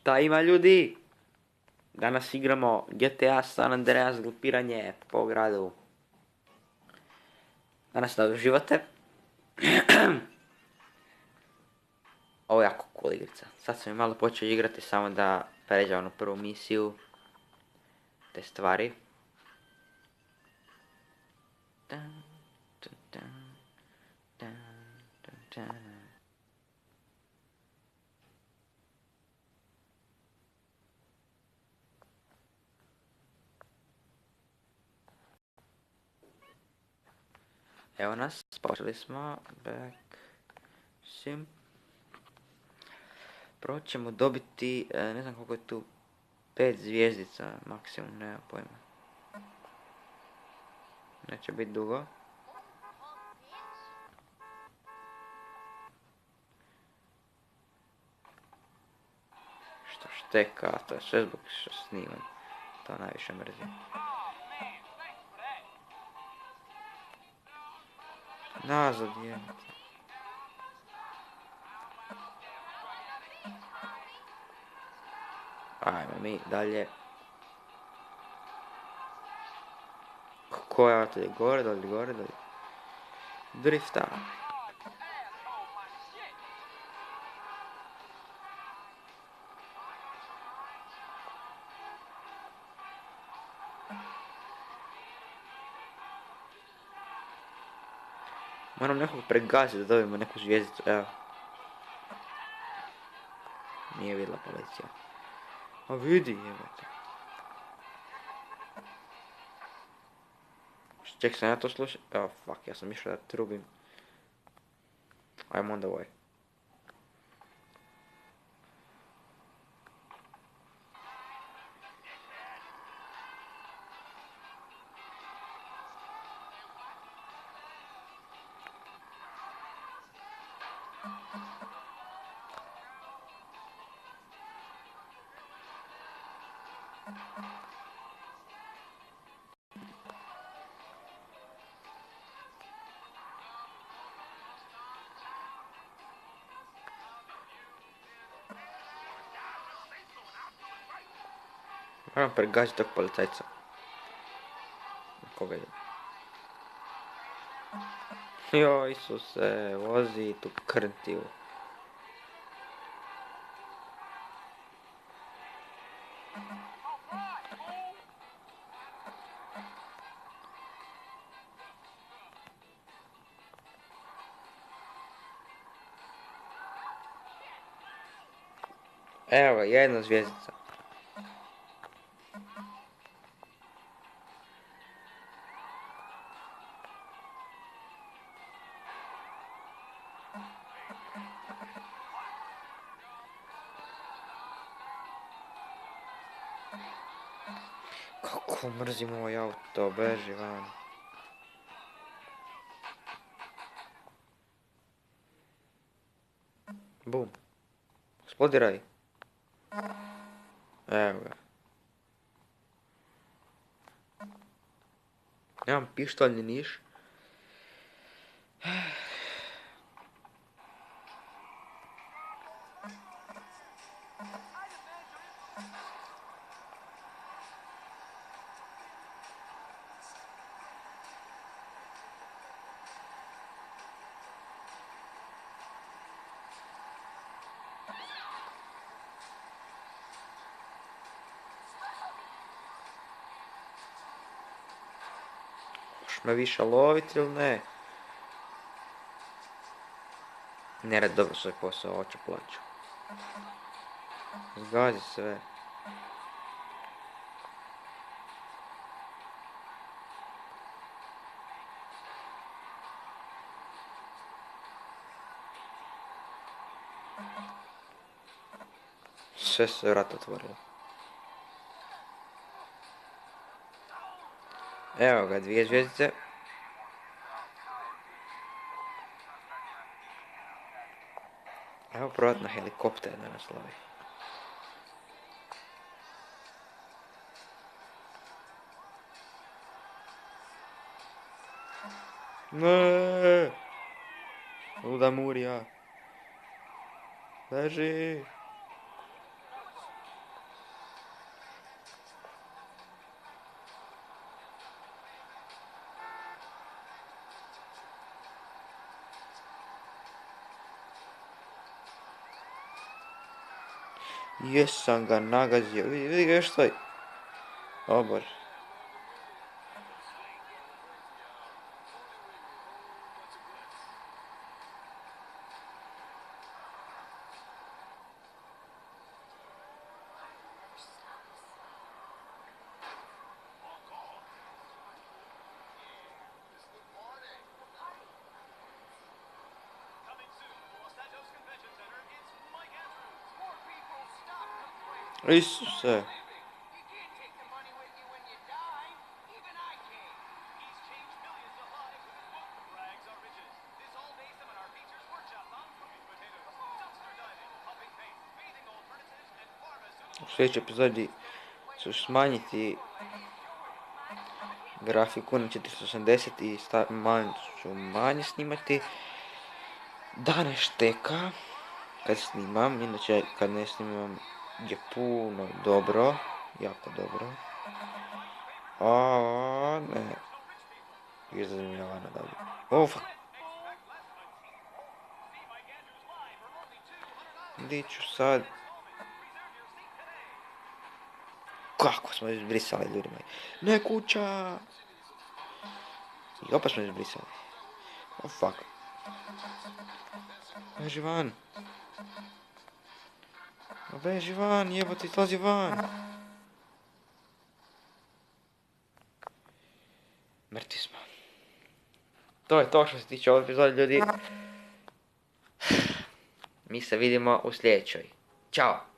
Šta ima ljudi? Danas igramo GTA San Andreas glupiranje po gradu. Danas da uživate. Ovo je jako cool igrica. Sad sam je malo počeo igrati samo da pređem na prvu misiju. Te stvari. Evo nas, počeli smo. Back. Sim. Prvo ćemo dobiti, ne znam koliko je tu, 5 zvijezdica maksimum, nema pojma. Neće biti dugo. Što šteka, to je sve zbog što snimam. To najviše mrzim. Nazad jebate. Ajmo mi dalje. Ko je ovdje? Gore, dolje. Drifta. Moram nekog pregaziti da dobijemo neku zvijezdicu, evo. Nije vidjela policija. A vidi, jebate. Ček, sam ja to slušao? Evo, fuck, ja sam išao da trubim. I'm on the way. Moram pregaziti tog policajca. Koga je? Jo, Isuse, vozi tu krntiju. Evo, jedna zvijezdica. Kako mrzim ovaj auto, beži van. Bum. Eksplodiraj. Evo ga. Nemam pištoljni niš. Hoš me više loviti ili ne? Ne radi dobro svoj posao, hoću plaću. Zgazi sve. Sve se vrat otvorilo. Evo ga, 2 zvijezdice. Evo provat na helikopter da nas lovi. Ne, luda Murija. Leži. Jesam ga nagazio. Vidi ga još stoji. O bože. Isuse. U sljedećoj epizodi ću smanjiti grafiku na 480 i ću manje snimati. Da ne šteka kad snimam, inače kad ne snimam je puno dobro, jako dobro. A ne. Izlazim ja vana dalje. Oh, fuck. Gdje ću sad? Kako smo izbrisali, ljudi moji? Ne, kuća! I opet smo izbrisali. Oh, fuck. Beži van. Beži van, jebote, izlazi van. Mrtvi smo. To je to što se tiče ove epizode, ljudi. Mi se vidimo u sljedećoj. Ćao!